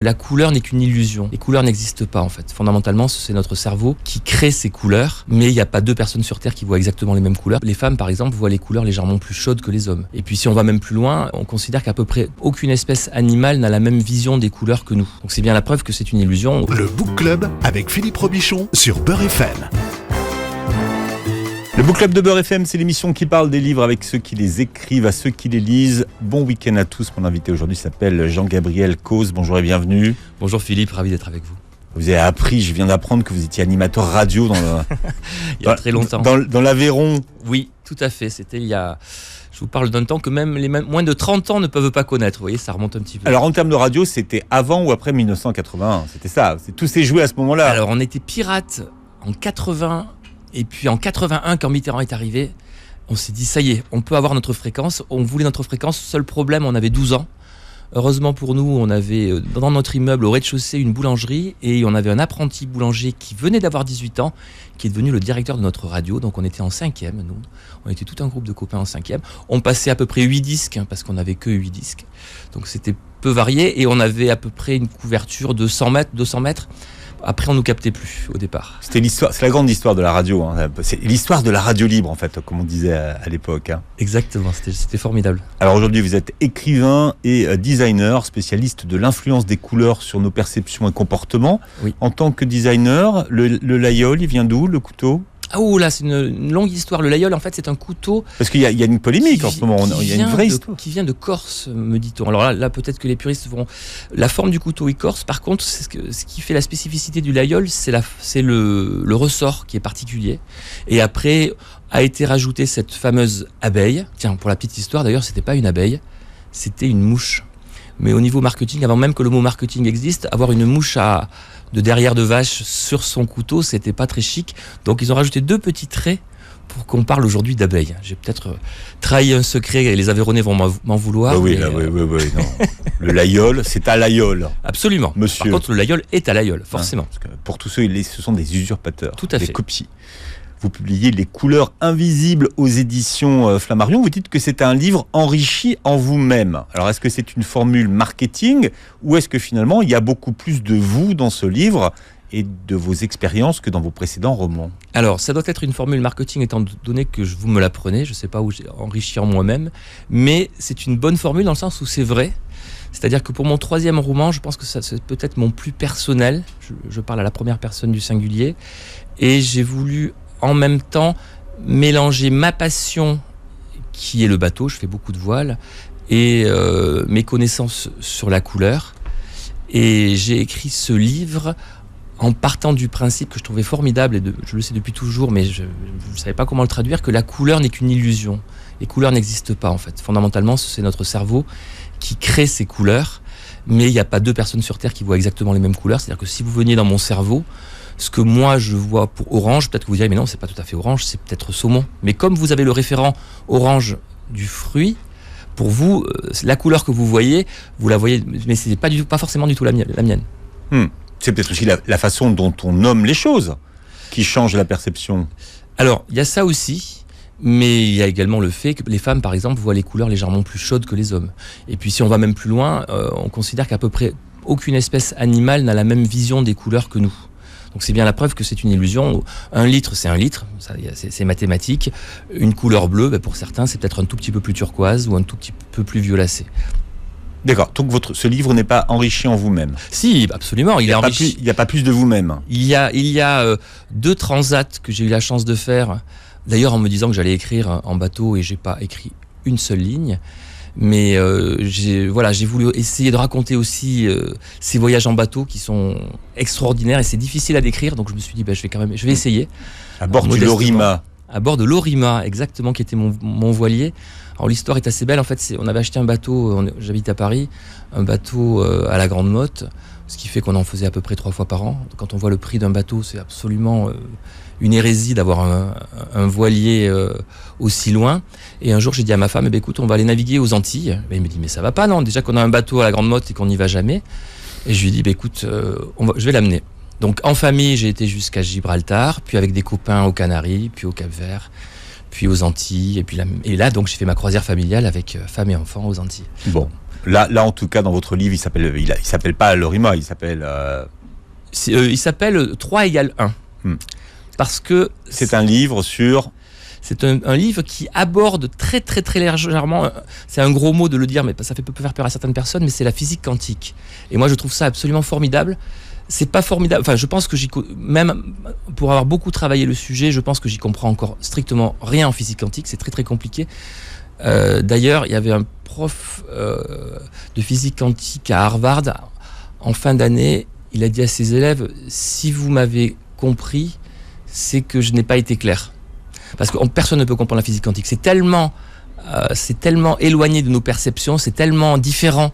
La couleur n'est qu'une illusion. Les couleurs n'existent pas en fait. Fondamentalement, c'est notre cerveau qui crée ces couleurs, mais il n'y a pas deux personnes sur Terre qui voient exactement les mêmes couleurs. Les femmes, par exemple, voient les couleurs légèrement plus chaudes que les hommes. Et puis si on va même plus loin, on considère qu'à peu près aucune espèce animale n'a la même vision des couleurs que nous. Donc c'est bien la preuve que c'est une illusion. Le Book Club avec Philippe Robichon sur Beurre FM. Le Book Club de Beurre FM, c'est l'émission qui parle des livres avec ceux qui les écrivent, à ceux qui les lisent. Bon week-end à tous. Mon invité aujourd'hui s'appelle Jean-Gabriel Cauze. Bonjour et bienvenue. Bonjour Philippe, ravi d'être avec vous. Vous avez appris, je viens d'apprendre que vous étiez animateur radio il y a très longtemps. Dans l'Aveyron. Oui, tout à fait. C'était il y a... Je vous parle d'un temps que même les moins de 30 ans ne peuvent pas connaître. Vous voyez, ça remonte un petit peu. Alors en termes de radio, c'était avant ou après 1981 ? C'était ça, tout s'est joué à ce moment-là. Alors on était pirates en 80. Et puis en 81, quand Mitterrand est arrivé, on s'est dit ça y est, on peut avoir notre fréquence. On voulait notre fréquence. Seul problème, on avait 12 ans. Heureusement pour nous, on avait dans notre immeuble au rez-de-chaussée une boulangerie et on avait un apprenti boulanger qui venait d'avoir 18 ans, qui est devenu le directeur de notre radio. Donc on était en 5e, nous. On était tout un groupe de copains en 5e. On passait à peu près 8 disques, parce qu'on n'avait que 8 disques. Donc c'était peu varié et on avait à peu près une couverture de 100 mètres, 200 mètres. Après, on nous captait plus au départ. C'était l'histoire, c'est la grande histoire de la radio. Hein. C'est l'histoire de la radio libre, en fait, comme on disait à l'époque. Hein. Exactement, c'était formidable. Alors aujourd'hui, vous êtes écrivain et designer, spécialiste de l'influence des couleurs sur nos perceptions et comportements. Oui. En tant que designer, le layol, il vient d'où, le couteau ? Ah oh là, c'est une longue histoire. Le layol, en fait, c'est un couteau... Parce qu'il y a une polémique en ce moment, il y a une vraie histoire. Qui vient de Corse, me dit-on. Alors là, peut-être que les puristes vont... La forme du couteau est corse. Par contre, ce qui fait la spécificité du layol, c'est le ressort qui est particulier. Et après, a été rajoutée cette fameuse abeille. Tiens, pour la petite histoire, d'ailleurs, c'était pas une abeille, c'était une mouche. Mais au niveau marketing, avant même que le mot marketing existe, avoir une mouche de derrière de vache sur son couteau, c'était pas très chic. Donc ils ont rajouté 2 petits traits pour qu'on parle aujourd'hui d'abeilles. J'ai peut-être trahi un secret et les Aveyronnais vont m'en vouloir. Oui, non. Le layol, c'est à layol. Absolument. Monsieur. Par contre, le layol est à layol, forcément. Parce que pour tous ceux, ce sont des usurpateurs. Tout à fait. Des copies. Vous publiez Les couleurs invisibles aux éditions Flammarion. Vous dites que c'est un livre enrichi en vous-même. Alors, est-ce que c'est une formule marketing ou est-ce que finalement, il y a beaucoup plus de vous dans ce livre et de vos expériences que dans vos précédents romans ? Alors, ça doit être une formule marketing étant donné que vous me l'apprenez. Je ne sais pas où j'ai enrichi en moi-même. Mais c'est une bonne formule dans le sens où c'est vrai. C'est-à-dire que pour mon 3e roman, je pense que ça c'est peut-être mon plus personnel. Je parle à la première personne du singulier. Et j'ai voulu en même temps mélanger ma passion, qui est le bateau, je fais beaucoup de voiles, et mes connaissances sur la couleur. Et j'ai écrit ce livre en partant du principe que je trouvais formidable, et je le sais depuis toujours, mais je ne savais pas comment le traduire, que la couleur n'est qu'une illusion. Les couleurs n'existent pas en fait. Fondamentalement, c'est notre cerveau qui crée ces couleurs, mais il n'y a pas deux personnes sur Terre qui voient exactement les mêmes couleurs. C'est-à-dire que si vous veniez dans mon cerveau, ce que moi je vois pour orange, peut-être que vous direz mais non, c'est pas tout à fait orange, c'est peut-être saumon. Mais comme vous avez le référent orange du fruit, pour vous, la couleur que vous voyez, vous la voyez, mais c'est pas forcément du tout la mienne. C'est peut-être aussi la façon dont on nomme les choses qui change la perception. Alors, il y a ça aussi, mais il y a également le fait que les femmes, par exemple, voient les couleurs légèrement plus chaudes que les hommes. Et puis si on va même plus loin, on considère qu'à peu près aucune espèce animale n'a la même vision des couleurs que nous. Donc c'est bien la preuve que c'est une illusion. 1 litre, c'est 1 litre, c'est mathématique. Une couleur bleue, pour certains, c'est peut-être un tout petit peu plus turquoise ou un tout petit peu plus violacé. D'accord, donc ce livre n'est pas enrichi en vous-même. Si, absolument, il est enrichi. Il n'y a pas plus de vous-même. Il y a 2 transats que j'ai eu la chance de faire, d'ailleurs en me disant que j'allais écrire en bateau et j'ai pas écrit une seule ligne. Mais j'ai voulu essayer de raconter aussi ces voyages en bateau qui sont extraordinaires et c'est difficile à décrire, donc je me suis dit je vais essayer. À bord du Lorima. À bord de l'Orima, exactement, qui était mon voilier. Alors l'histoire est assez belle, en fait, on avait acheté un bateau, j'habite à Paris, un bateau à la Grande Motte, ce qui fait qu'on en faisait à peu près 3 fois par an. Quand on voit le prix d'un bateau, c'est absolument une hérésie d'avoir un voilier aussi loin. Et un jour, j'ai dit à ma femme, écoute, on va aller naviguer aux Antilles. Et elle me dit, mais ça va pas, non, déjà qu'on a un bateau à la Grande Motte et qu'on n'y va jamais. Et je lui ai dit, écoute, je vais l'amener. Donc en famille, j'ai été jusqu'à Gibraltar, puis avec des copains aux Canaries, puis au Cap-Vert, puis aux Antilles. Et là, donc, j'ai fait ma croisière familiale avec femme et enfants aux Antilles. Bon, Là, en tout cas, dans votre livre, il s'appelle pas Lorima, il s'appelle... Il s'appelle 3 égale 1. Parce que... C'est un livre sur... C'est un livre qui aborde très très très légèrement, c'est un gros mot de le dire, mais ça peut faire peur à certaines personnes, mais c'est la physique quantique. Et moi je trouve ça absolument formidable. C'est pas formidable, enfin je pense que même pour avoir beaucoup travaillé le sujet, je pense que j'y comprends encore strictement rien en physique quantique, c'est très très compliqué. D'ailleurs, il y avait un prof de physique quantique à Harvard, en fin d'année, il a dit à ses élèves, si vous m'avez compris, c'est que je n'ai pas été clair. Parce que personne ne peut comprendre la physique quantique. C'est tellement éloigné de nos perceptions, c'est tellement différent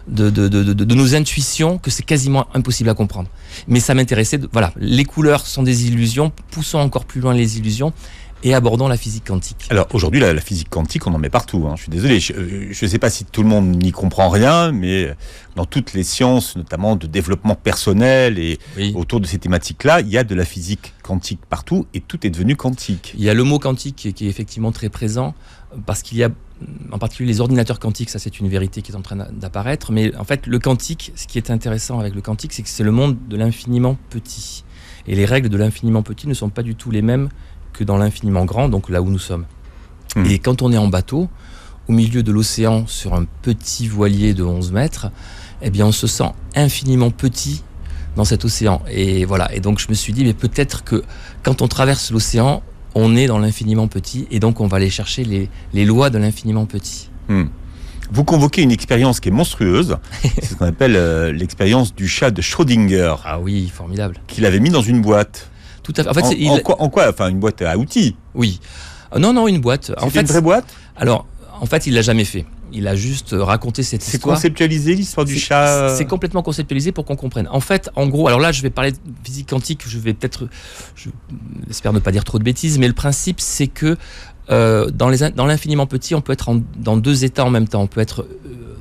de nos intuitions que c'est quasiment impossible à comprendre. Mais ça m'intéressait. Voilà, les couleurs sont des illusions, poussons encore plus loin les illusions et abordons la physique quantique. Alors aujourd'hui, la physique quantique, on en met partout. Je suis désolé, je ne sais pas si tout le monde n'y comprend rien, mais dans toutes les sciences, notamment de développement personnel et autour de ces thématiques-là, il y a de la physique quantique partout et tout est devenu quantique. Il y a le mot quantique qui est effectivement très présent parce qu'il y a en particulier les ordinateurs quantiques, ça c'est une vérité qui est en train d'apparaître, mais en fait le quantique, ce qui est intéressant avec le quantique, c'est que c'est le monde de l'infiniment petit. Et les règles de l'infiniment petit ne sont pas du tout les mêmes que dans l'infiniment grand, donc là où nous sommes. Et quand on est en bateau, au milieu de l'océan, sur un petit voilier de 11 mètres, eh bien on se sent infiniment petit dans cet océan. Et voilà. Et donc je me suis dit, mais peut-être que quand on traverse l'océan, on est dans l'infiniment petit, et donc on va aller chercher les lois de l'infiniment petit. Vous convoquez une expérience qui est monstrueuse, c'est ce qu'on appelle l'expérience du chat de Schrödinger. Ah oui, formidable. Qu'il avait mis dans une boîte. Tout à fait. En fait, en quoi Enfin, une boîte à outils. Oui. Non, une boîte. C'était une vraie boîte ? Alors, en fait, il l'a jamais fait. Il a juste raconté cette histoire. C'est conceptualisé, l'histoire du chat. C'est complètement conceptualisé pour qu'on comprenne. En fait, en gros, alors là, je vais parler de physique quantique. J'espère ne pas dire trop de bêtises, mais le principe, c'est que dans l'infiniment petit, on peut être dans deux états en même temps. On peut être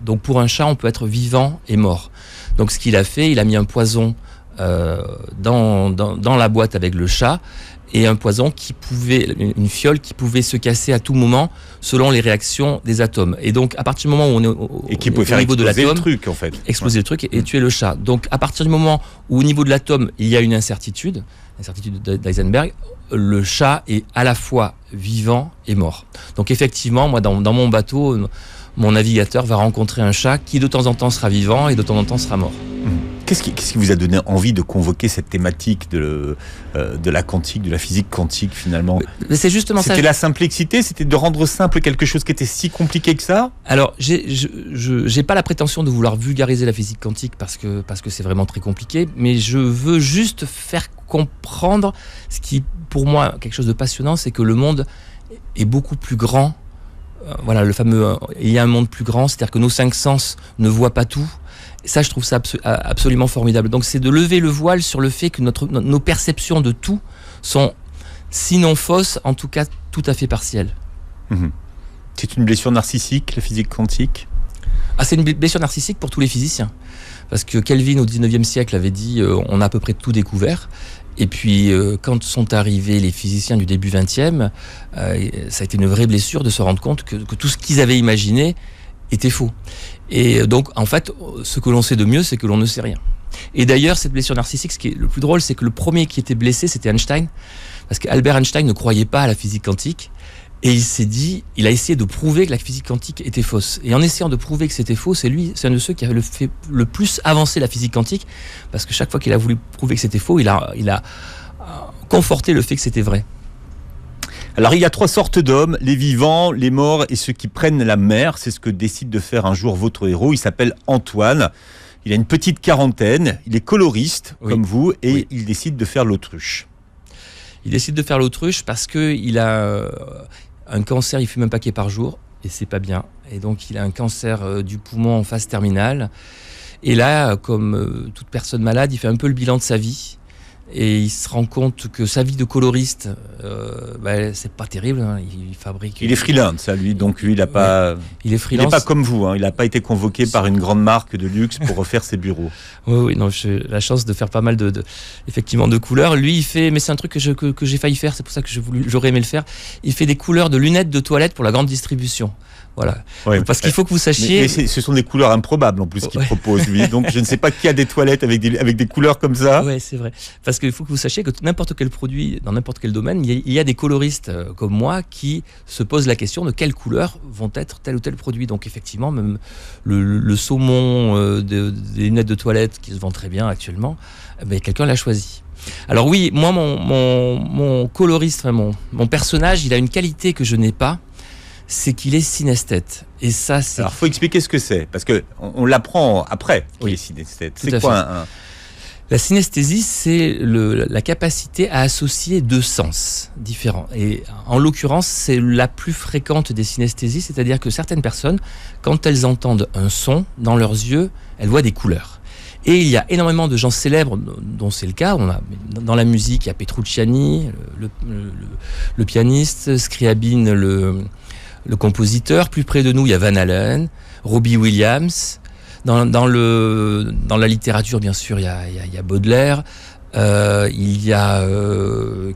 donc pour un chat, on peut être vivant et mort. Donc, ce qu'il a fait, il a mis un poison dans la boîte avec le chat, et un poison une fiole qui pouvait se casser à tout moment selon les réactions des atomes. Et donc, à partir du moment où on est au niveau de l'atome, le truc, en fait. Exploser le truc et tuer le chat. Donc, à partir du moment où au niveau de l'atome, il y a une incertitude d'Heisenberg, le chat est à la fois vivant et mort. Donc, effectivement, moi, dans mon bateau, mon navigateur va rencontrer un chat qui, de temps en temps, sera vivant et de temps en temps sera mort. Qu'est-ce qui vous a donné envie de convoquer cette thématique de la quantique, de la physique quantique finalement ? Mais c'est justement ça. C'était la simplicité, c'était de rendre simple quelque chose qui était si compliqué que ça ? Alors, j'ai pas la prétention de vouloir vulgariser la physique quantique parce que c'est vraiment très compliqué, mais je veux juste faire comprendre ce qui, pour moi, quelque chose de passionnant, c'est que le monde est beaucoup plus grand. Voilà, le fameux il y a un monde plus grand, c'est-à-dire que nos 5 sens ne voient pas tout. Ça, je trouve ça absolument formidable. Donc, c'est de lever le voile sur le fait que nos perceptions de tout sont, sinon fausses, en tout cas tout à fait partielles. C'est une blessure narcissique, la physique quantique ? C'est une blessure narcissique pour tous les physiciens. Parce que Kelvin, au 19e siècle, avait dit on a à peu près tout découvert. Et puis, quand sont arrivés les physiciens du début 20e, ça a été une vraie blessure de se rendre compte que tout ce qu'ils avaient imaginé était faux. Et donc, en fait, ce que l'on sait de mieux, c'est que l'on ne sait rien. Et d'ailleurs, cette blessure narcissique, ce qui est le plus drôle, c'est que le premier qui était blessé, c'était Einstein. Parce qu'Albert Einstein ne croyait pas à la physique quantique. Et il a essayé de prouver que la physique quantique était fausse. Et en essayant de prouver que c'était faux, c'est un de ceux qui avait fait le plus avancer la physique quantique. Parce que chaque fois qu'il a voulu prouver que c'était faux, il a conforté le fait que c'était vrai. Alors il y a 3 sortes d'hommes, les vivants, les morts et ceux qui prennent la mer. C'est ce que décide de faire un jour votre héros. Il s'appelle Antoine. Il a une petite quarantaine, il est coloriste comme vous et il décide de faire l'autruche. Il décide de faire l'autruche parce qu'il a un cancer, il fume un paquet par jour et c'est pas bien. Et donc il a un cancer du poumon en phase terminale. Et là, comme toute personne malade, il fait un peu le bilan de sa vie. et il se rend compte que sa vie de coloriste, c'est pas terrible. Hein. Il fabrique. Il est freelance, ça, lui. Donc lui, il a pas. Il est freelance. Il n'est pas comme vous. Hein. Il n'a pas été convoqué par une grande marque de luxe pour refaire ses bureaux. Oui, non, j'ai la chance de faire pas mal effectivement de couleurs. Lui, il fait, mais c'est un truc que j'ai failli faire. C'est pour ça que j'aurais aimé le faire. Il fait des couleurs de lunettes de toilette pour la grande distribution. Voilà. Ouais, parce qu'il faut que vous sachiez. Mais ce sont des couleurs improbables en plus qu'il propose lui. Donc je ne sais pas qui a des toilettes avec des couleurs comme ça. Oui, c'est vrai. Parce qu'il faut que vous sachiez que n'importe quel produit, dans n'importe quel domaine, il y a des coloristes comme moi qui se posent la question de quelles couleurs vont être tel ou tel produit. Donc effectivement, même le saumon des lunettes de toilette qui se vend très bien actuellement, quelqu'un l'a choisi. Alors oui, moi, mon coloriste, mon personnage, il a une qualité que je n'ai pas. C'est qu'il est synesthète. Et ça, c'est... Alors, il faut expliquer ce que c'est, parce qu'on l'apprend après qu'il est synesthète. C'est quoi La synesthésie, c'est la capacité à associer deux sens différents. Et en l'occurrence, c'est la plus fréquente des synesthésies, c'est-à-dire que certaines personnes, quand elles entendent un son, dans leurs yeux, elles voient des couleurs. Et il y a énormément de gens célèbres dont c'est le cas. Dans la musique, il y a Petrucciani, le pianiste, Scriabine, le compositeur. Plus près de nous, il y a Van Halen, Robbie Williams. Dans la littérature, bien sûr, il y a Baudelaire. Il y a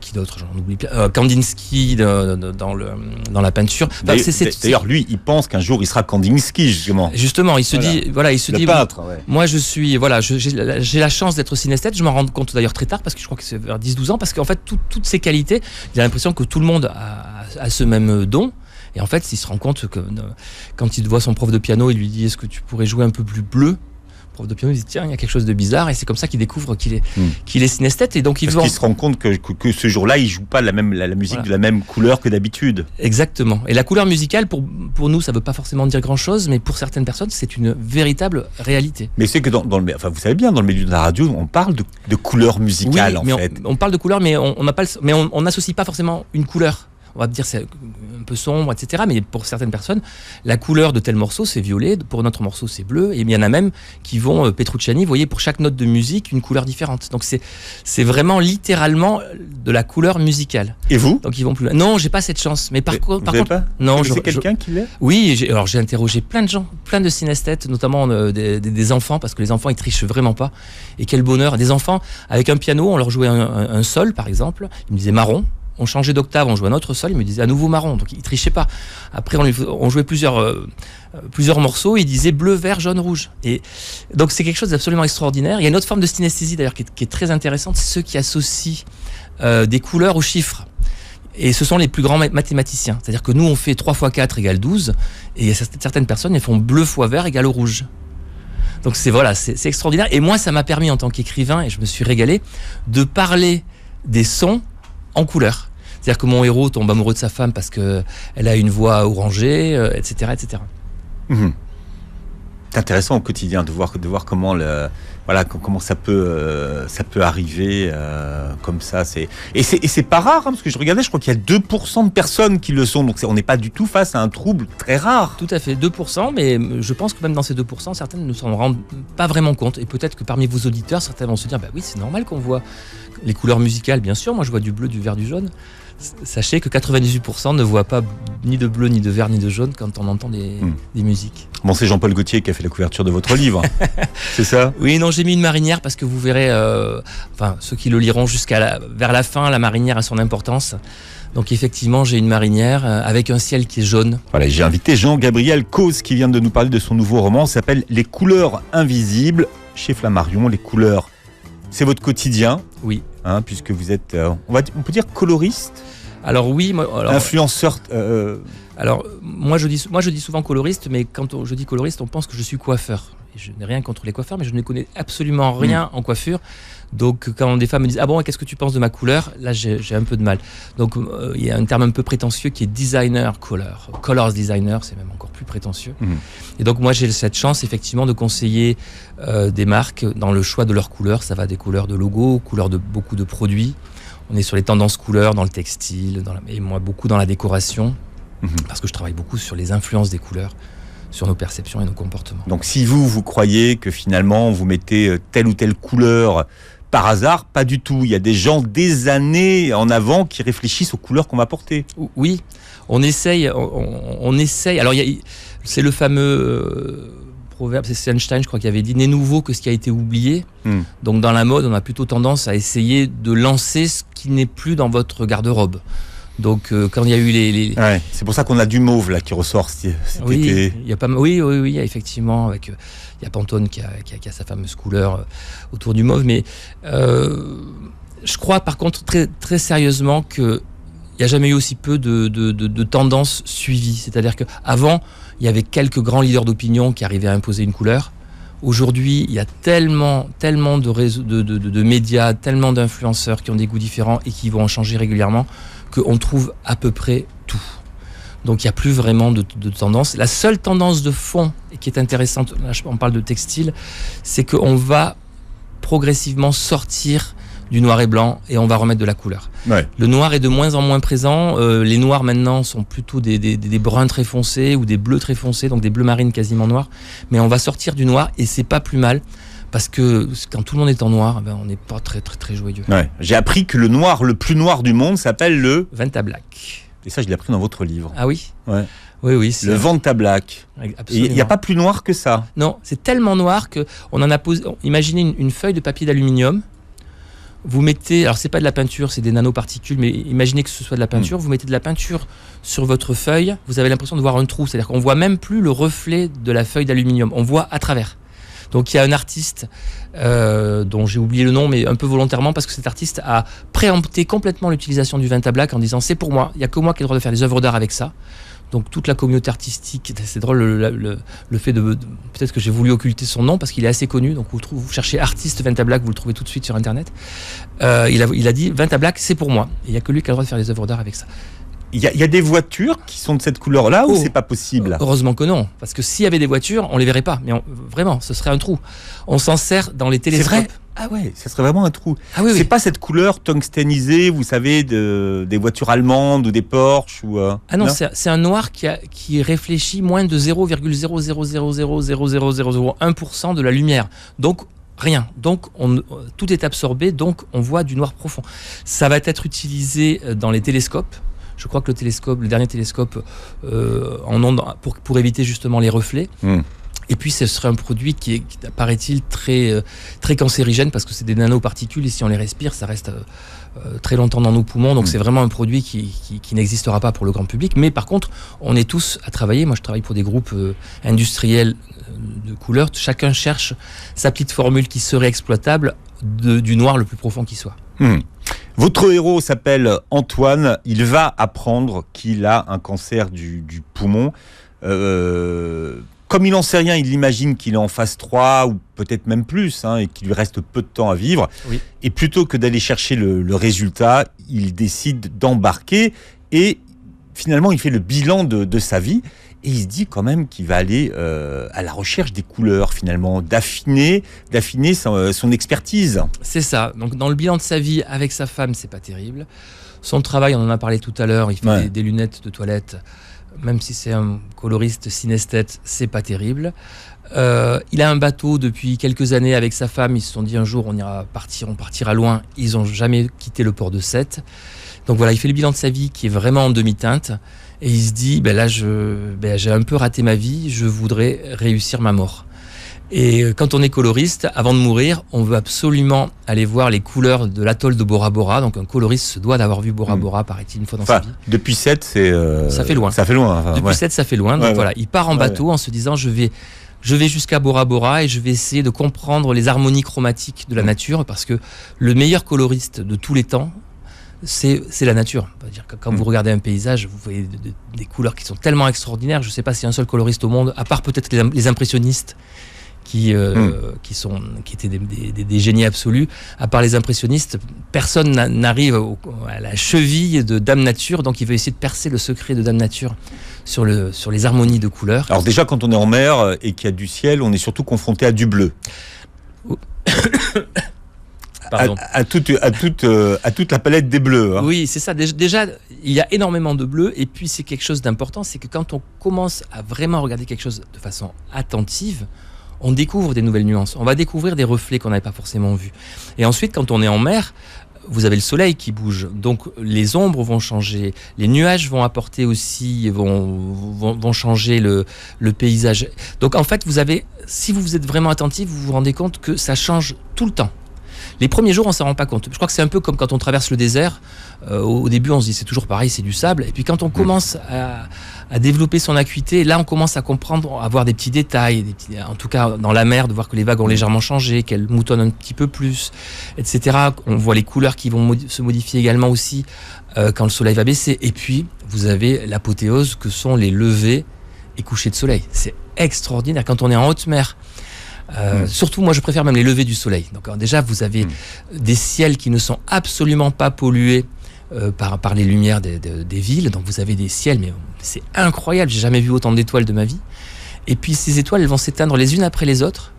qui d'autre, j'en oublie plein. Kandinsky dans la peinture. D'ailleurs, lui, il pense qu'un jour il sera Kandinsky, justement. Justement, il se dit, le peintre. Ouais. Moi, j'ai la chance d'être synesthète. Je m'en rends compte d'ailleurs très tard, parce que je crois que c'est vers 10-12 ans, parce qu'en fait, toutes ces qualités, il a l'impression que tout le monde a ce même don. Et en fait, il se rend compte que quand il voit son prof de piano, il lui dit: est-ce que tu pourrais jouer un peu plus bleu? Le prof de piano, il dit: tiens, il y a quelque chose de bizarre. Et c'est comme ça qu'il découvre qu'il est synesthète. Et donc qu'il se rend compte que ce jour-là, il joue pas la musique de la même couleur que d'habitude. Exactement. Et la couleur musicale, pour nous, ça veut pas forcément dire grand-chose, mais pour certaines personnes, c'est une véritable réalité. Mais c'est que vous savez bien, dans le milieu de la radio, on parle de couleur musicale, oui, en fait. On parle de couleur, mais on n'associe pas forcément une couleur. On va dire c'est un peu sombre, etc. Mais pour certaines personnes, la couleur de tel morceau, c'est violet. Pour notre morceau, c'est bleu. Et il y en a même qui vont, Petrucciani, vous voyez, pour chaque note de musique, une couleur différente. Donc c'est vraiment littéralement de la couleur musicale. Et vous? Donc ils vont plus loin. Non, j'ai pas cette chance. Mais par contre, pas non, c'est quelqu'un qui l'est? Oui, j'ai interrogé plein de gens, plein de synesthètes, notamment des enfants, parce que les enfants ils trichent vraiment pas. Et quel bonheur! Des enfants avec un piano, on leur jouait un sol, par exemple. Ils me disaient marron. On changeait d'octave, on jouait un autre sol, il me disait à nouveau marron, donc il trichait pas. Après, on jouait plusieurs morceaux, il disait bleu, vert, jaune, rouge. Et donc c'est quelque chose d'absolument extraordinaire. Il y a une autre forme de synesthésie d'ailleurs qui est très intéressante, c'est ceux qui associent des couleurs aux chiffres. Et ce sont les plus grands mathématiciens. C'est-à-dire que nous, on fait 3 x 4 égale 12, et certaines personnes, elles font bleu x vert égale rouge. Donc c'est extraordinaire. Et moi, ça m'a permis en tant qu'écrivain, et je me suis régalé, de parler des sons en couleur. C'est-à-dire que mon héros tombe amoureux de sa femme parce qu'elle a une voix orangée, etc. etc. C'est intéressant au quotidien de voir comment comment ça peut arriver comme ça. Et c'est pas rare, parce que je regardais, je crois qu'il y a 2% de personnes qui le sont. Donc on n'est pas du tout face à un trouble très rare. Tout à fait, 2%, mais je pense que même dans ces 2%, certaines ne s'en rendent pas vraiment compte. Et peut-être que parmi vos auditeurs, certains vont se dire: bah oui, c'est normal qu'on voit les couleurs musicales, bien sûr. Moi, je vois du bleu, du vert, du jaune. Sachez que 98% ne voient pas ni de bleu, ni de vert, ni de jaune quand on entend des musiques. Bon, c'est Jean-Paul Gaultier qui a fait la couverture de votre livre, c'est ça? Oui, non, j'ai mis une marinière parce que vous verrez, ceux qui le liront vers la fin, la marinière a son importance. Donc effectivement, j'ai une marinière avec un ciel qui est jaune. Voilà, j'ai invité Jean-Gabriel Cauze qui vient de nous parler de son nouveau roman, ça s'appelle Les couleurs invisibles, chez Flammarion. Les couleurs, c'est votre quotidien. Oui. Puisque vous êtes, on peut dire coloriste. Alors oui, influenceur. Alors moi je dis souvent coloriste, mais quand je dis coloriste, on pense que je suis coiffeur. Et je n'ai rien contre les coiffeurs, mais je ne connais absolument rien en coiffure. Donc quand des femmes me disent: ah bon, qu'est-ce que tu penses de ma couleur? Là j'ai un peu de mal. Donc il y a un terme un peu prétentieux qui est designer colors designer, c'est même encore plus prétentieux. Et donc moi j'ai cette chance effectivement de conseiller des marques dans le choix de leurs couleurs. Ça va des couleurs de logo, couleurs de beaucoup de produits. On est sur les tendances couleurs dans le textile, et moi beaucoup dans la décoration, parce que je travaille beaucoup sur les influences des couleurs sur nos perceptions et nos comportements. Donc si vous croyez que finalement vous mettez telle ou telle couleur par hasard, pas du tout. Il y a des gens des années en avant qui réfléchissent aux couleurs qu'on va porter. Oui, on essaye. Alors, c'est le fameux proverbe, c'est Einstein, je crois, qui avait dit « N'est nouveau que ce qui a été oublié ». Donc, dans la mode, on a plutôt tendance à essayer de lancer ce qui n'est plus dans votre garde-robe. Donc, quand il y a eu Ouais, c'est pour ça qu'on a du mauve là qui ressort cet été. Il y a pas, oui, effectivement, avec il y a Pantone qui a sa fameuse couleur autour du mauve. Mais je crois, par contre, très, très sérieusement que il n'y a jamais eu aussi peu de tendances suivies. C'est-à-dire qu'avant, il y avait quelques grands leaders d'opinion qui arrivaient à imposer une couleur. Aujourd'hui, il y a tellement de réseaux, de médias, tellement d'influenceurs qui ont des goûts différents et qui vont en changer régulièrement qu'on trouve à peu près tout. Donc il n'y a plus vraiment de tendance. La seule tendance de fond, et qui est intéressante, là on parle de textile, c'est qu'on va progressivement sortir du noir et blanc et on va remettre de la couleur. Ouais. Le noir est de moins en moins présent. Les noirs maintenant sont plutôt des bruns très foncés ou des bleus très foncés, donc des bleus marines quasiment noirs. Mais on va sortir du noir et c'est pas plus mal. Parce que quand tout le monde est en noir, on n'est pas très, très, très joyeux. Ouais. J'ai appris que le noir le plus noir du monde s'appelle le Vanta Black. Et ça, je l'ai appris dans votre livre. Ah oui ? Ouais. Oui. C'est le Vanta Black. Il n'y a pas plus noir que ça. Non, c'est tellement noir qu'on en a posé. Imaginez une feuille de papier d'aluminium. Vous mettez, alors c'est pas de la peinture, c'est des nanoparticules, mais imaginez que ce soit de la peinture. Vous mettez de la peinture sur votre feuille, vous avez l'impression de voir un trou. C'est-à-dire qu'on voit même plus le reflet de la feuille d'aluminium. On voit à travers. Donc il y a un artiste dont j'ai oublié le nom, mais un peu volontairement, parce que cet artiste a préempté complètement l'utilisation du Vanta Black en disant c'est pour moi, il n'y a que moi qui ai le droit de faire des œuvres d'art avec ça. Donc toute la communauté artistique, c'est drôle le fait de peut-être que j'ai voulu occulter son nom parce qu'il est assez connu. Donc vous cherchez artiste Vanta Black, vous le trouvez tout de suite sur internet. Il a dit Vanta Black c'est pour moi. Il n'y a que lui qui a le droit de faire des œuvres d'art avec ça. Il y a des voitures qui sont de cette couleur-là ou c'est pas possible ? Heureusement que non, parce que s'il y avait des voitures, on les verrait pas. Mais vraiment, ce serait un trou. On s'en sert dans les télescopes. C'est vrai ? Ah ouais, ça serait vraiment un trou. Ah oui, c'est pas cette couleur tungstenisée, vous savez, des voitures allemandes ou des Porsche ou. Ah non, c'est un noir qui réfléchit moins de 0,000000001% de la lumière. Donc rien. Donc tout est absorbé. Donc on voit du noir profond. Ça va être utilisé dans les télescopes. Je crois que le dernier télescope en ondes pour éviter justement les reflets. Et puis ce serait un produit qui paraît-il très très cancérigène parce que c'est des nanoparticules et si on les respire, ça reste très longtemps dans nos poumons. Donc c'est vraiment un produit qui n'existera pas pour le grand public. Mais par contre, on est tous à travailler. Moi, je travaille pour des groupes industriels de couleurs. Chacun cherche sa petite formule qui serait exploitable du noir le plus profond qui soit. Votre héros s'appelle Antoine. Il va apprendre qu'il a un cancer du poumon. Comme il n'en sait rien, il imagine qu'il est en phase 3 ou peut-être même plus et qu'il lui reste peu de temps à vivre. Oui. Et plutôt que d'aller chercher le résultat, il décide d'embarquer et finalement il fait le bilan de sa vie. Et il se dit quand même qu'il va aller à la recherche des couleurs, finalement, d'affiner son expertise. C'est ça. Donc, dans le bilan de sa vie avec sa femme, c'est pas terrible. Son travail, on en a parlé tout à l'heure, il fait des lunettes de toilette. Même si c'est un coloriste synesthète, c'est pas terrible. Il a un bateau depuis quelques années avec sa femme. Ils se sont dit un jour, on partira loin. Ils n'ont jamais quitté le port de Sète. Donc voilà, il fait le bilan de sa vie qui est vraiment en demi-teinte. Et il se dit, j'ai un peu raté ma vie, je voudrais réussir ma mort. Et quand on est coloriste, avant de mourir, on veut absolument aller voir les couleurs de l'atoll de Bora Bora. Donc un coloriste se doit d'avoir vu Bora Bora, paraît-il, une fois dans sa vie. Depuis Sète, ça fait loin. Ça fait loin. Depuis Sète, ça fait loin. Donc voilà, il part en bateau en se disant, je vais jusqu'à Bora Bora et je vais essayer de comprendre les harmonies chromatiques de la nature parce que le meilleur coloriste de tous les temps, c'est la nature. C'est-à-dire que quand vous regardez un paysage, vous voyez des couleurs qui sont tellement extraordinaires. Je ne sais pas s'il y a un seul coloriste au monde, à part peut-être les impressionnistes, qui étaient des génies absolus. À part les impressionnistes, personne n'arrive à la cheville de Dame Nature. Donc il veut essayer de percer le secret de Dame Nature sur les harmonies de couleurs. Alors déjà, quand on est en mer et qu'il y a du ciel, on est surtout confronté à du bleu. À toute la palette des bleus. Oui, c'est ça. Déjà, il y a énormément de bleu. Et puis, c'est quelque chose d'important, c'est que quand on commence à vraiment regarder quelque chose de façon attentive, on découvre des nouvelles nuances. On va découvrir des reflets qu'on n'avait pas forcément vus. Et ensuite, quand on est en mer, vous avez le soleil qui bouge, donc les ombres vont changer, les nuages vont apporter aussi, vont changer le paysage. Donc en fait, si vous êtes vraiment attentif, vous vous rendez compte que ça change tout le temps. Les premiers jours, on ne s'en rend pas compte. Je crois que c'est un peu comme quand on traverse le désert. Au début, on se dit c'est toujours pareil, c'est du sable. Et puis quand on commence à développer son acuité, là, on commence à comprendre, à voir des petits détails. En tout cas, dans la mer, de voir que les vagues ont légèrement changé, qu'elles moutonnent un petit peu plus, etc. On voit les couleurs qui vont se modifier également aussi quand le soleil va baisser. Et puis, vous avez l'apothéose que sont les levées et couchers de soleil. C'est extraordinaire. Quand on est en haute mer, surtout, moi, je préfère même les levées du soleil. Donc, alors, déjà, vous avez des ciels qui ne sont absolument pas pollués par les lumières des villes. Donc, vous avez des ciels, mais c'est incroyable. J'ai jamais vu autant d'étoiles de ma vie. Et puis, ces étoiles, elles vont s'éteindre les unes après les autres.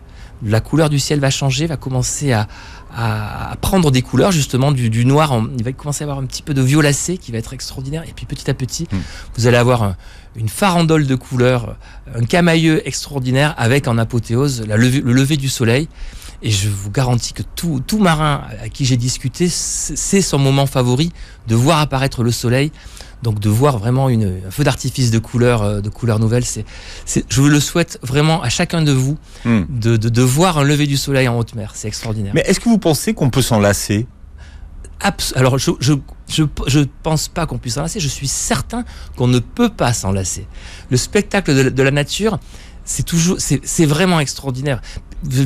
La couleur du ciel va changer, va commencer à prendre des couleurs, justement, du noir. Il va commencer à avoir un petit peu de violacé qui va être extraordinaire. Et puis, petit à petit, vous allez avoir une farandole de couleurs, un camailleux extraordinaire avec en apothéose le lever du soleil. Et je vous garantis que tout marin à qui j'ai discuté, c'est son moment favori de voir apparaître le soleil. Donc de voir vraiment un feu d'artifice de couleurs nouvelles, je vous le souhaite vraiment à chacun de vous de voir un lever du soleil en haute mer. C'est extraordinaire. Mais est-ce que vous pensez qu'on peut s'en lasser ? Alors je pense pas qu'on puisse s'en lasser. Je suis certain qu'on ne peut pas s'en lasser. Le spectacle de la nature, c'est vraiment extraordinaire.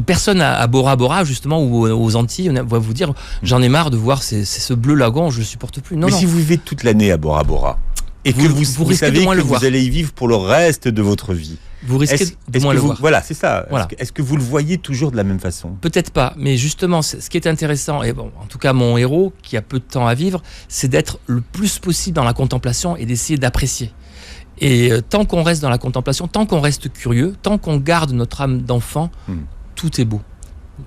Personne à Bora Bora, justement, ou aux Antilles, va vous dire j'en ai marre de voir ce bleu lagon, je le supporte plus. Mais si vous vivez toute l'année à Bora Bora et que vous savez que vous allez y vivre pour le reste de votre vie, vous risquez de moins le voir. Voilà, c'est ça. Voilà. Est-ce que vous le voyez toujours de la même façon ? Peut-être pas, mais justement, ce qui est intéressant, et bon, en tout cas mon héros, qui a peu de temps à vivre, c'est d'être le plus possible dans la contemplation et d'essayer d'apprécier. Et tant qu'on reste dans la contemplation, tant qu'on reste curieux, tant qu'on garde notre âme d'enfant, tout est beau.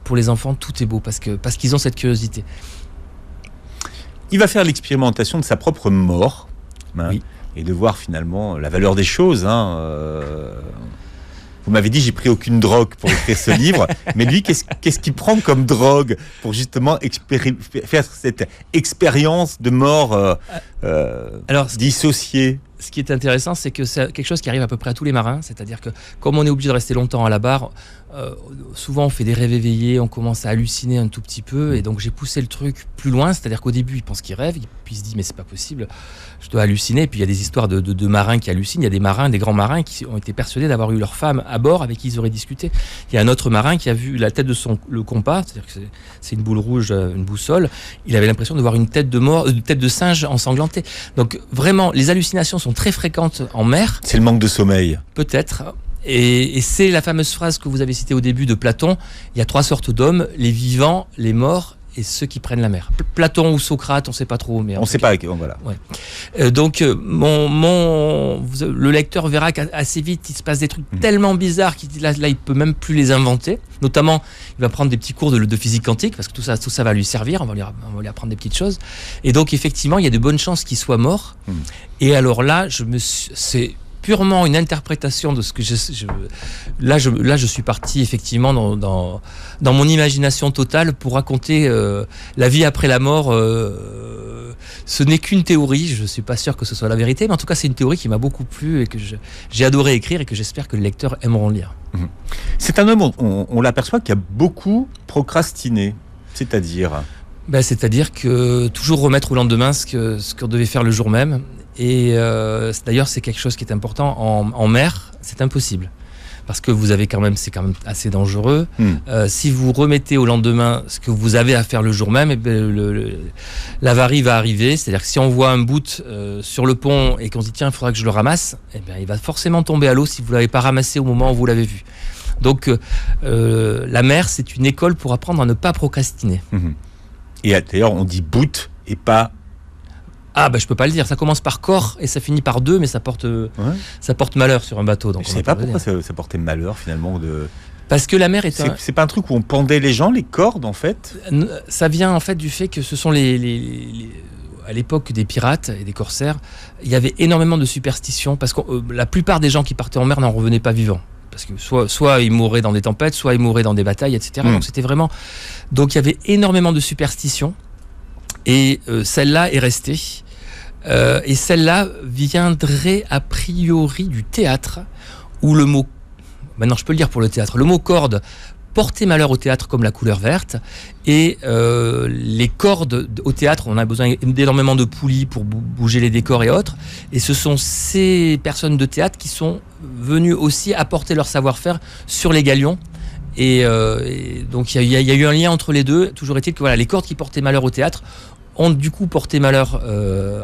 Pour les enfants, tout est beau parce qu'ils ont cette curiosité. Il va faire l'expérimentation de sa propre mort, oui. Et de voir finalement la valeur des choses. Vous m'avez dit, j'ai pris aucune drogue pour écrire ce livre, mais lui, qu'est-ce qu'il prend comme drogue pour justement faire cette expérience de mort dissociée ? Ce qui est intéressant, c'est que c'est quelque chose qui arrive à peu près à tous les marins, c'est-à-dire que comme on est obligé de rester longtemps à la barre, souvent on fait des rêves éveillés, on commence à halluciner un tout petit peu, et donc j'ai poussé le truc plus loin, c'est-à-dire qu'au début il pense qu'il rêve, puis il se dit mais c'est pas possible, je dois halluciner, et puis il y a des histoires de marins qui hallucinent, il y a des marins, des grands marins qui ont été persuadés d'avoir eu leur femme à bord avec qui ils auraient discuté. Il y a un autre marin qui a vu la tête de le compas, c'est-à-dire que c'est une boule rouge, une boussole, il avait l'impression de voir une tête de singe ensanglantée. Donc vraiment, les hallucinations sont très fréquentes en mer. C'est le manque de sommeil. Peut-être. Et c'est la fameuse phrase que vous avez citée au début de Platon. Il y a 3 sortes d'hommes, les vivants, les morts et ceux qui prennent la mer. Platon ou Socrate, on ne sait pas trop. Mais on ne sait pas, voilà. Ouais. Donc, le lecteur verra qu'assez vite, il se passe des trucs tellement bizarres qu'il là, il ne peut même plus les inventer. Notamment, il va prendre des petits cours de physique quantique, parce que tout ça va lui servir, on va lui apprendre des petites choses. Et donc, effectivement, il y a de bonnes chances qu'il soit mort. Et alors là, c'est purement une interprétation de ce que là je suis parti effectivement dans mon imagination totale pour raconter la vie après la mort. Ce n'est qu'une théorie, je suis pas sûr que ce soit la vérité, mais en tout cas c'est une théorie qui m'a beaucoup plu et que j'ai adoré écrire et que j'espère que les lecteurs aimeront lire. C'est un homme, on l'aperçoit, qui a beaucoup procrastiné, c'est-à-dire que toujours remettre au lendemain ce qu'on devait faire le jour même. Et d'ailleurs, c'est quelque chose qui est important. En mer, c'est impossible. Parce que c'est quand même assez dangereux. Si vous remettez au lendemain ce que vous avez à faire le jour même, l'avarie va arriver. C'est-à-dire que si on voit un bout sur le pont et qu'on se dit tiens, il faudra que je le ramasse, il va forcément tomber à l'eau si vous ne l'avez pas ramassé au moment où vous l'avez vu. Donc la mer, c'est une école pour apprendre à ne pas procrastiner. Et d'ailleurs, on dit bout et pas... je peux pas le dire. Ça commence par corps et ça finit par 2, mais ça porte malheur sur un bateau. Donc je sais pas pourquoi ça portait malheur finalement Parce que la mer c'est pas un truc où on pendait les gens, les cordes en fait. Ça vient en fait du fait que ce sont à l'époque des pirates et des corsaires, il y avait énormément de superstitions parce que la plupart des gens qui partaient en mer n'en revenaient pas vivants. parce que soit ils mouraient dans des tempêtes, soit ils mouraient dans des batailles, etc. Donc c'était vraiment, donc il y avait énormément de superstitions, et celle-là est restée. Et celle-là viendrait a priori du théâtre, où le mot, maintenant je peux le dire pour le théâtre, le mot corde portait malheur au théâtre comme la couleur verte, et les cordes au théâtre, on a besoin d'énormément de poulies pour bouger les décors et autres, et ce sont ces personnes de théâtre qui sont venues aussi apporter leur savoir-faire sur les galions, et donc il y a eu un lien entre les deux. Toujours est-il que voilà, les cordes qui portaient malheur au théâtre ont du coup porté malheur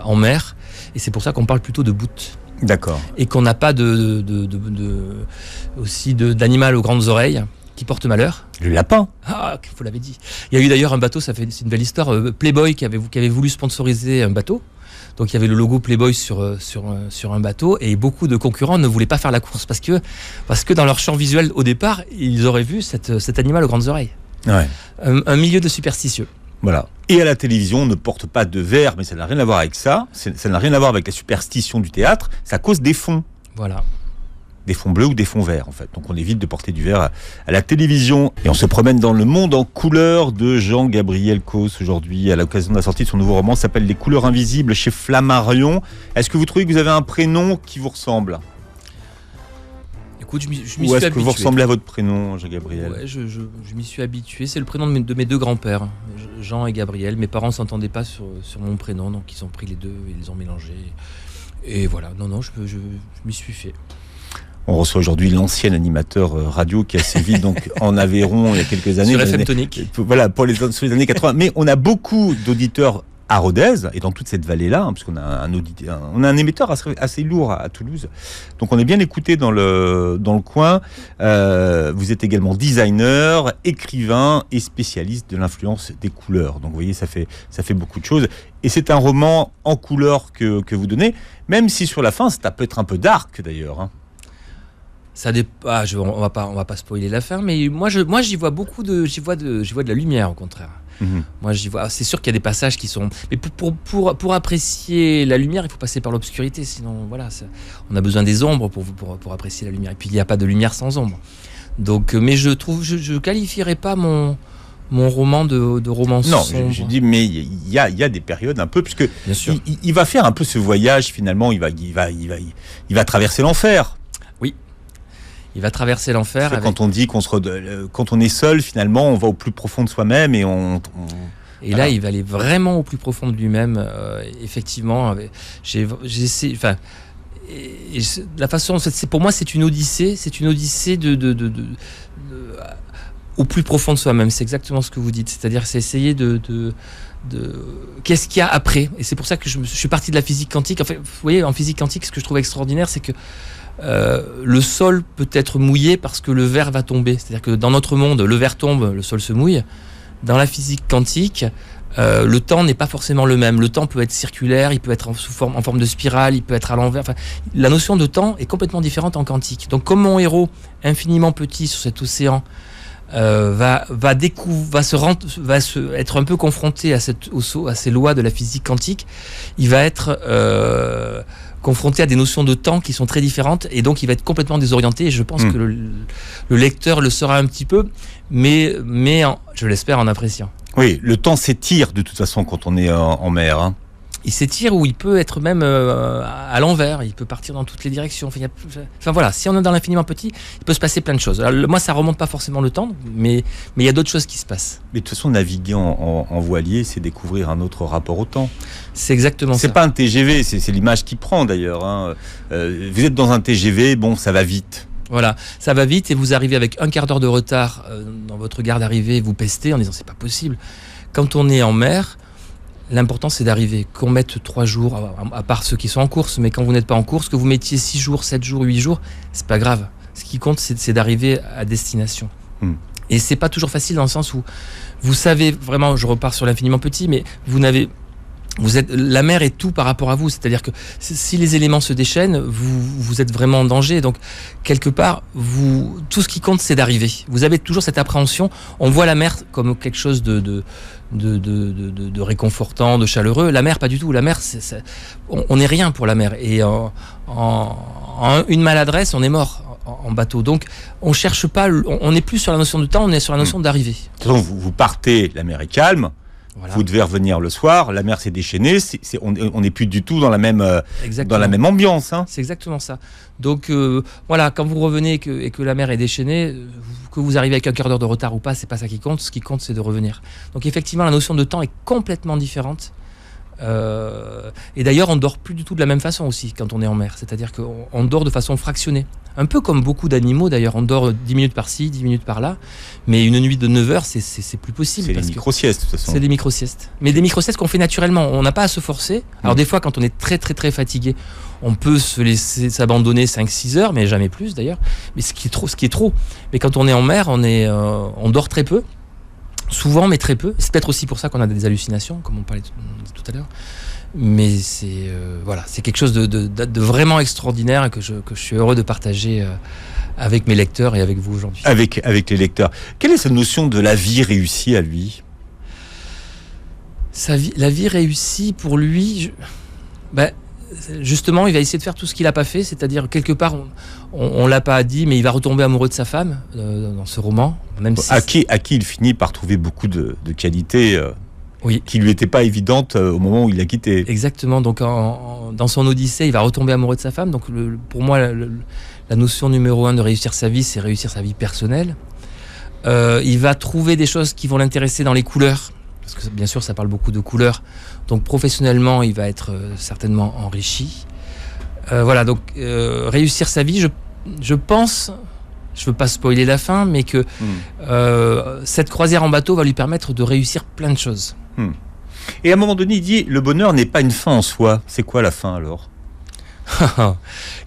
en mer, et c'est pour ça qu'on parle plutôt de boute. D'accord. Et qu'on n'a pas aussi d'animal aux grandes oreilles qui porte malheur. Le lapin. Ah, vous l'avez dit. Il y a eu d'ailleurs un bateau, c'est une belle histoire, Playboy qui avait voulu sponsoriser un bateau. Donc il y avait le logo Playboy sur un bateau, et beaucoup de concurrents ne voulaient pas faire la course parce que dans leur champ visuel au départ, ils auraient vu cet animal aux grandes oreilles. Ouais. Un milieu de superstitieux. Voilà. Et à la télévision, on ne porte pas de verre, mais ça n'a rien à voir avec ça. Ça n'a rien à voir avec la superstition du théâtre. Ça cause des fonds. Voilà. Des fonds bleus ou des fonds verts, en fait. Donc on évite de porter du verre à la télévision. Et on se promène dans le monde en couleurs de Jean-Gabriel Causse aujourd'hui, à l'occasion de la sortie de son nouveau roman, ça s'appelle Les couleurs invisibles chez Flammarion. Est-ce que vous trouvez que vous avez un prénom qui vous ressemble ? Écoute, je m'y suis Ou est-ce habitué. que vous ressemblez à votre prénom, Jean-Gabriel ? Ouais, je m'y suis habitué. C'est le prénom de mes deux grands-pères, Jean et Gabriel. Mes parents ne s'entendaient pas sur mon prénom, donc ils ont pris les deux, ils les ont mélangés. Et voilà, non, je m'y suis fait. On reçoit aujourd'hui l'ancien animateur radio qui a sévi donc en Aveyron il y a quelques années. Sur FM Tonique. Voilà, sur les années 80. Mais on a beaucoup d'auditeurs à Rodez et dans toute cette vallée-là, parce qu'on a on a un émetteur assez lourd à Toulouse. Donc on est bien écouté dans le coin. Vous êtes également designer, écrivain et spécialiste de l'influence des couleurs. Donc vous voyez, ça fait beaucoup de choses. Et c'est un roman en couleurs que vous donnez, même si sur la fin, ça peut être un peu dark d'ailleurs. Hein. Ça on va pas spoiler la fin, mais moi j'y vois j'y vois de la lumière au contraire. Mmh. Moi j'y vois. C'est sûr qu'il y a des passages qui sont. Mais pour apprécier la lumière, il faut passer par l'obscurité. Sinon, voilà, on a besoin des ombres pour apprécier la lumière. Et puis il n'y a pas de lumière sans ombre. Donc, mais je qualifierais pas mon roman de roman sombre. Non, je dis, mais il y a des périodes un peu, puisque bien sûr. Il va faire un peu ce voyage finalement. Il va traverser l'enfer. Oui. Il va traverser l'enfer. Quand on dit quand on est seul, finalement, on va au plus profond de soi-même et on et là, il va aller vraiment au plus profond de lui-même. Effectivement, j'ai essayé. Enfin, la façon, pour moi, c'est une odyssée. C'est une odyssée au plus profond de soi-même. C'est exactement ce que vous dites. C'est-à-dire, c'est essayer de qu'est-ce qu'il y a après. Et c'est pour ça que je suis parti de la physique quantique. En fait, vous voyez, en physique quantique, ce que je trouve extraordinaire, c'est que le sol peut être mouillé parce que le verre va tomber. C'est-à-dire que dans notre monde, le verre tombe, le sol se mouille. Dans la physique quantique, le temps n'est pas forcément le même. Le temps peut être circulaire, il peut être en forme de spirale, il peut être à l'envers. Enfin, la notion de temps est complètement différente en quantique. Donc, comme mon héros, infiniment petit sur cet océan, va être un peu confronté à ces lois de la physique quantique, il va être confronté à des notions de temps qui sont très différentes, et donc il va être complètement désorienté, et je pense que le lecteur le saura un petit peu, mais je l'espère en appréciant. Oui, le temps s'étire de toute façon quand on est en mer. Hein. Il s'étire, ou il peut être même à l'envers, il peut partir dans toutes les directions. Enfin voilà, si on est dans l'infiniment petit, il peut se passer plein de choses. Alors, moi, ça remonte pas forcément le temps, mais il y a d'autres choses qui se passent. Mais de toute façon, naviguer en voilier, c'est découvrir un autre rapport au temps. C'est exactement ça. C'est pas un TGV, c'est l'image qui prend d'ailleurs. Hein. Vous êtes dans un TGV, bon, ça va vite. Voilà, ça va vite, et vous arrivez avec un quart d'heure de retard dans votre gare d'arrivée, vous pestez en disant c'est pas possible. Quand on est en mer, l'important, c'est d'arriver. Qu'on mette 3 jours, à part ceux qui sont en course, mais quand vous n'êtes pas en course, que vous mettiez 6 jours, 7 jours, 8 jours, c'est pas grave. Ce qui compte, c'est d'arriver à destination. Et c'est pas toujours facile, dans le sens où vous savez vraiment, je repars sur l'infiniment petit, mais la mer est tout par rapport à vous. C'est-à-dire que si les éléments se déchaînent, vous êtes vraiment en danger. Donc, quelque part, tout ce qui compte, c'est d'arriver. Vous avez toujours cette appréhension. On voit la mer comme quelque chose de réconfortant, de chaleureux. La mer, pas du tout. La mer, on n'est rien pour la mer. Et en une maladresse, on est mort. en bateau. Donc, on cherche pas, on n'est plus sur la notion de temps, on est sur la notion d'arrivée. De toute façon, vous partez, la mer est calme. Voilà. Vous devez revenir le soir, la mer s'est déchaînée, on n'est plus du tout dans la même ambiance. Hein. C'est exactement ça. Donc voilà, quand vous revenez et que la mer est déchaînée, que vous arrivez avec un quart d'heure de retard ou pas, c'est pas ça qui compte. Ce qui compte, c'est de revenir. Donc effectivement, la notion de temps est complètement différente. Et d'ailleurs, on dort plus du tout de la même façon aussi quand on est en mer. C'est-à-dire qu'on dort de façon fractionnée. Un peu comme beaucoup d'animaux d'ailleurs. On dort 10 minutes par-ci, 10 minutes par-là. Mais une nuit de 9 heures, c'est plus possible. C'est des micro-siestes de toute façon. C'est des micro-siestes. Mais des micro-siestes qu'on fait naturellement. On n'a pas à se forcer. Alors des fois, quand on est très très très fatigué, on peut se laisser s'abandonner 5-6 heures, mais jamais plus d'ailleurs. Mais ce qui est trop. Mais quand on est en mer, on dort très peu. Souvent, mais très peu. C'est peut-être aussi pour ça qu'on a des hallucinations, comme on parlait tout à l'heure. Mais c'est quelque chose de vraiment extraordinaire et que je suis heureux de partager avec mes lecteurs et avec vous aujourd'hui. Avec les lecteurs. Quelle est cette notion de la vie réussie à lui ? La vie réussie pour lui, justement, il va essayer de faire tout ce qu'il n'a pas fait, c'est-à-dire quelque part, on l'a pas dit, mais il va retomber amoureux de sa femme dans ce roman. Même si à qui il finit par trouver beaucoup de qualités oui. qui lui n'étaient pas évidentes au moment où il l'a quitté. Exactement, donc dans son Odyssée, il va retomber amoureux de sa femme. Donc pour moi, la notion numéro 1 de réussir sa vie, c'est réussir sa vie personnelle. Il va trouver des choses qui vont l'intéresser dans les couleurs, parce que bien sûr, ça parle beaucoup de couleurs. Donc professionnellement, il va être certainement enrichi. Donc réussir sa vie, je pense, je veux pas spoiler la fin, mais que cette croisière en bateau va lui permettre de réussir plein de choses. Et à un moment donné, il dit, le bonheur n'est pas une fin en soi. C'est quoi la fin alors ?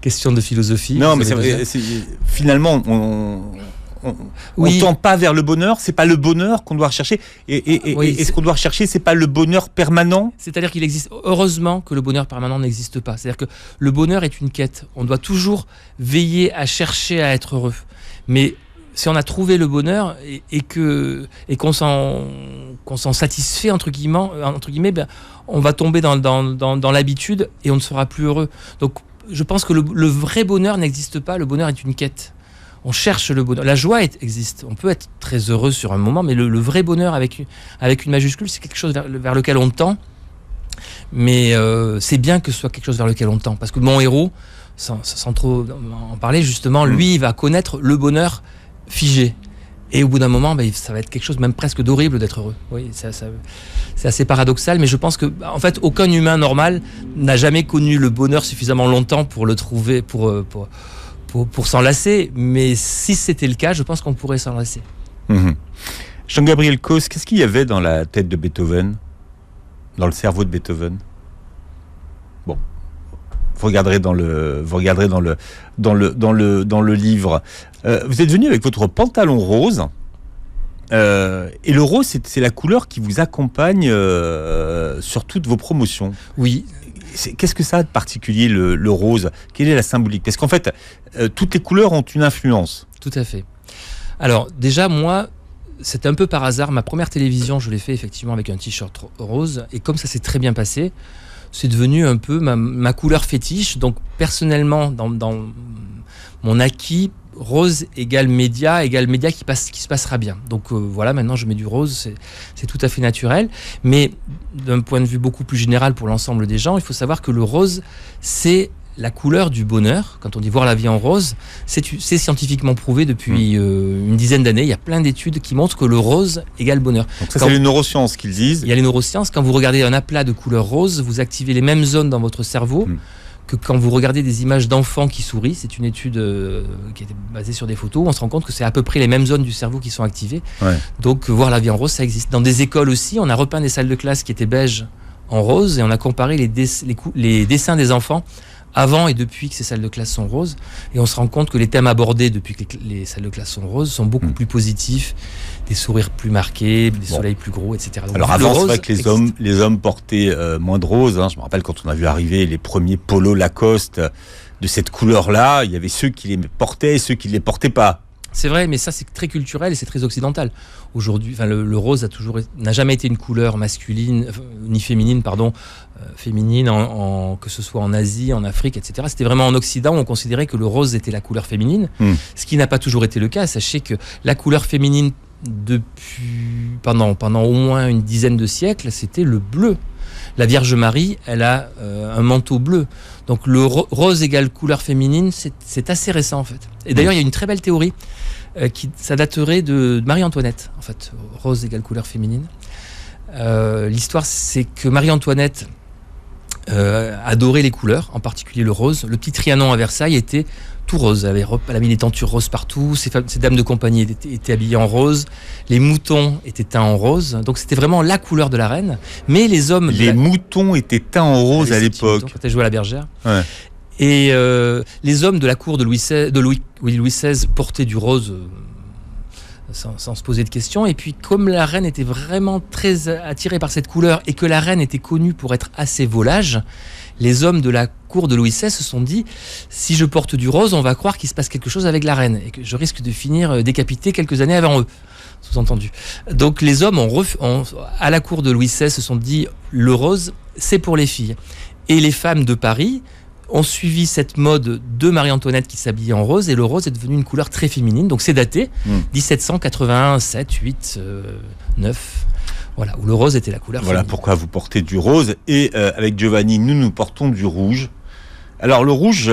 Question de philosophie. Non, mais finalement, on tend pas vers le bonheur. C'est pas le bonheur qu'on doit rechercher. Et ce qu'on doit rechercher, c'est pas le bonheur permanent. C'est-à-dire qu'il existe. Heureusement que le bonheur permanent n'existe pas. C'est-à-dire que le bonheur est une quête. On doit toujours veiller à chercher à être heureux. Mais si on a trouvé le bonheur et qu'on s'en satisfait entre guillemets, on va tomber dans l'habitude et on ne sera plus heureux. Donc, je pense que le vrai bonheur n'existe pas. Le bonheur est une quête. On cherche le bonheur. La joie existe. On peut être très heureux sur un moment, mais le vrai bonheur avec une majuscule, c'est quelque chose vers lequel on tend. Mais c'est bien que ce soit quelque chose vers lequel on tend. Parce que mon héros, sans trop en parler, justement, lui, il va connaître le bonheur figé. Et au bout d'un moment, ça va être quelque chose même presque d'horrible d'être heureux. Oui, c'est assez paradoxal, mais je pense que, en fait, aucun humain normal n'a jamais connu le bonheur suffisamment longtemps pour le trouver, pour s'en lasser. Mais si c'était le cas, je pense qu'on pourrait s'en lasser. Jean-Gabriel Causse, qu'est-ce qu'il y avait dans la tête de Beethoven, dans le cerveau de Beethoven ? Bon, vous regarderez dans le livre. Vous êtes venu avec votre pantalon rose. Et le rose, c'est la couleur qui vous accompagne sur toutes vos promotions. Oui. Qu'est-ce que ça a de particulier, le rose ? Quelle est la symbolique ? Parce qu'en fait, toutes les couleurs ont une influence. Tout à fait. Alors, déjà, moi, c'était un peu par hasard. Ma première télévision, je l'ai fait effectivement avec un t-shirt rose. Et comme ça s'est très bien passé, c'est devenu un peu ma couleur fétiche. Donc, personnellement, dans mon acquis, rose égale média qui se passera bien. Donc maintenant je mets du rose, c'est tout à fait naturel. Mais d'un point de vue beaucoup plus général pour l'ensemble des gens, il faut savoir que le rose, c'est la couleur du bonheur. Quand on dit voir la vie en rose, c'est scientifiquement prouvé depuis une dizaine d'années. Il y a plein d'études qui montrent que le rose égale bonheur. Donc ça, c'est les neurosciences qu'ils disent. Il y a les neurosciences. Quand vous regardez un aplat de couleur rose, vous activez les mêmes zones dans votre cerveau que quand vous regardez des images d'enfants qui sourient. C'est une étude qui était basée sur des photos. On se rend compte que c'est à peu près les mêmes zones du cerveau qui sont activées. Ouais. Donc voir la vie en rose, ça existe. Dans des écoles aussi, on a repeint des salles de classe qui étaient beiges en rose et on a comparé les dessins des enfants avant et depuis que ces salles de classe sont roses, et on se rend compte que les thèmes abordés depuis que les salles de classe sont roses sont beaucoup plus positifs, des sourires plus marqués, des soleils plus gros, etc. Donc, alors avant, c'est vrai que les hommes portaient moins de rose. Je me rappelle quand on a vu arriver les premiers polos Lacoste de cette couleur-là, il y avait ceux qui les portaient et ceux qui ne les portaient pas. C'est vrai, mais ça c'est très culturel et c'est très occidental. Aujourd'hui, le rose n'a jamais été une couleur masculine ni féminine, féminine, que ce soit en Asie, en Afrique, etc. C'était vraiment en Occident où on considérait que le rose était la couleur féminine, ce qui n'a pas toujours été le cas. Sachez que la couleur féminine, pendant au moins une dizaine de siècles, c'était le bleu. La Vierge Marie, elle a un manteau bleu. Donc le rose égale couleur féminine, c'est assez récent en fait. Et d'ailleurs, il y a une très belle théorie ça daterait de Marie-Antoinette, en fait. Rose égale couleur féminine. L'histoire, c'est que Marie-Antoinette adorait les couleurs, en particulier le rose. Le petit Trianon à Versailles était tout rose. Elle a mis des tentures roses partout. Ses dames de compagnie étaient habillées en rose. Les moutons étaient teints en rose. Donc c'était vraiment la couleur de la reine. Mais les hommes... Les moutons étaient teints en rose à l'époque. Quand elle jouait à la bergère. Ouais. Et les hommes de la cour de Louis XVI portaient du rose sans se poser de questions. Et puis comme la reine était vraiment très attirée par cette couleur et que la reine était connue pour être assez volage, les hommes de la cour de Louis XVI se sont dit, si je porte du rose, on va croire qu'il se passe quelque chose avec la reine et que je risque de finir décapité quelques années avant eux. Sous-entendu. Donc les hommes à la cour de Louis XVI se sont dit, le rose, c'est pour les filles. Et les femmes de Paris ont suivi cette mode de Marie-Antoinette qui s'habillait en rose, et le rose est devenu une couleur très féminine. Donc c'est daté 1781, 7, 8, 9. Voilà, où le rose était la couleur féminine. Pourquoi vous portez du rose. Et avec Giovanni, nous portons du rouge. Alors le rouge,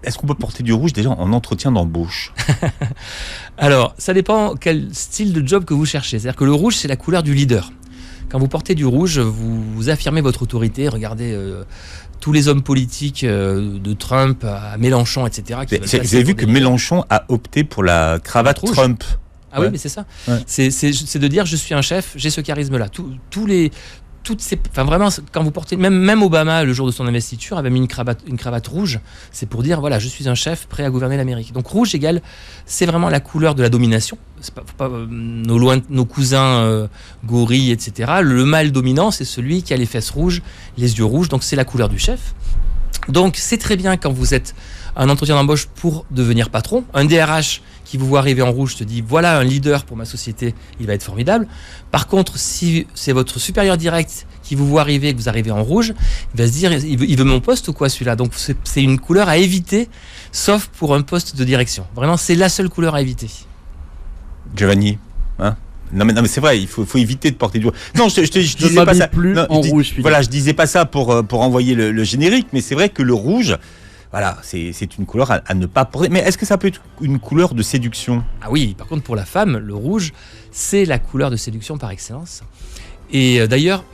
est-ce qu'on peut porter du rouge déjà en entretien d'embauche? Alors, ça dépend quel style de job que vous cherchez. C'est-à-dire que le rouge, c'est la couleur du leader. Quand vous portez du rouge, vous affirmez votre autorité. Regardez tous les hommes politiques, de Trump à Mélenchon, etc. Vous avez vu que Mélenchon a opté pour la cravate rouge. Trump. Ah ouais. Oui, mais c'est ça. Ouais. C'est de dire, je suis un chef, j'ai ce charisme-là. Vraiment, quand vous portez, même Obama, le jour de son investiture, avait mis une cravate rouge. C'est pour dire, voilà, je suis un chef prêt à gouverner l'Amérique. Donc rouge égale, c'est vraiment la couleur de la domination. C'est pas nos cousins gorilles, etc. Le mâle dominant, c'est celui qui a les fesses rouges, les yeux rouges. Donc c'est la couleur du chef. Donc c'est très bien quand vous êtes un entretien d'embauche pour devenir patron. Un DRH qui vous voit arriver en rouge te dit, voilà un leader pour ma société, il va être formidable. Par contre, si c'est votre supérieur direct qui vous voit arriver et que vous arrivez en rouge, il va se dire, il veut mon poste ou quoi celui-là? Donc c'est une couleur à éviter, sauf pour un poste de direction. Vraiment, c'est la seule couleur à éviter. Giovanni, hein? Non mais c'est vrai, il faut éviter de porter du rouge. Non, je disais pas ça. Plus en rouge. Voilà, je disais pas ça pour envoyer le générique, mais c'est vrai que le rouge, voilà, c'est une couleur à ne pas porter. Mais est-ce que ça peut être une couleur de séduction? Ah oui, par contre pour la femme, le rouge, c'est la couleur de séduction par excellence. Et d'ailleurs,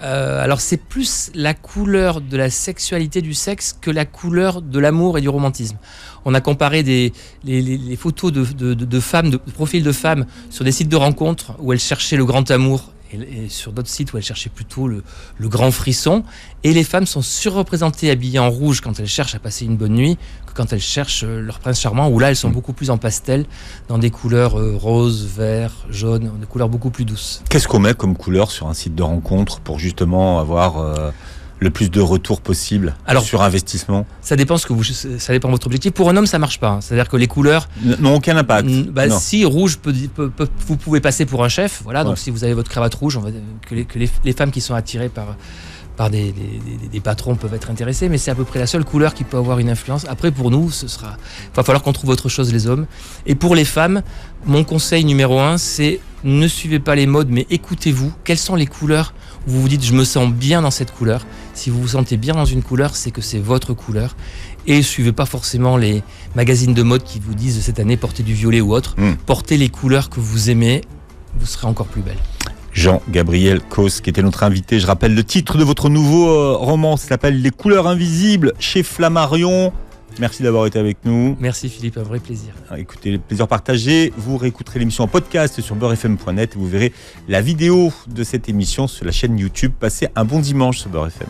alors c'est plus la couleur de la sexualité du sexe que la couleur de l'amour et du romantisme. On a comparé les photos de femmes, de profils de femmes sur des sites de rencontres où elles cherchaient le grand amour et sur d'autres sites où elles cherchaient plutôt le grand frisson. Et les femmes sont surreprésentées habillées en rouge quand elles cherchent à passer une bonne nuit que quand elles cherchent leur prince charmant, où là elles sont beaucoup plus en pastel, dans des couleurs rose, vert, jaune, des couleurs beaucoup plus douces. Qu'est-ce qu'on met comme couleur sur un site de rencontre pour justement avoir le plus de retour possible sur investissement? Ça dépend ça dépend de votre objectif. Pour un homme, ça marche pas. C'est-à-dire que les couleurs n'ont aucun impact. Non. Si rouge vous pouvez passer pour un chef. Voilà. Ouais. Donc si vous avez votre cravate rouge, que les femmes qui sont attirées par des patrons peuvent être intéressés, mais c'est à peu près la seule couleur qui peut avoir une influence. Après, pour nous, il va falloir qu'on trouve autre chose, les hommes. Et pour les femmes, mon conseil numéro 1, c'est ne suivez pas les modes, mais écoutez-vous. Quelles sont les couleurs où vous vous dites, je me sens bien dans cette couleur? Si vous vous sentez bien dans une couleur, c'est que c'est votre couleur. Et suivez pas forcément les magazines de mode qui vous disent cette année, portez du violet ou autre. Portez les couleurs que vous aimez, vous serez encore plus belle. Jean-Gabriel Causse, qui était notre invité. Je rappelle le titre de votre nouveau roman, ça s'appelle Les couleurs invisibles, chez Flammarion. Merci d'avoir été avec nous. Merci Philippe, un vrai plaisir. Écoutez, le plaisir partagé. Vous réécouterez l'émission en podcast sur beurrefm.net et vous verrez la vidéo de cette émission sur la chaîne YouTube. Passez un bon dimanche sur Beurre FM.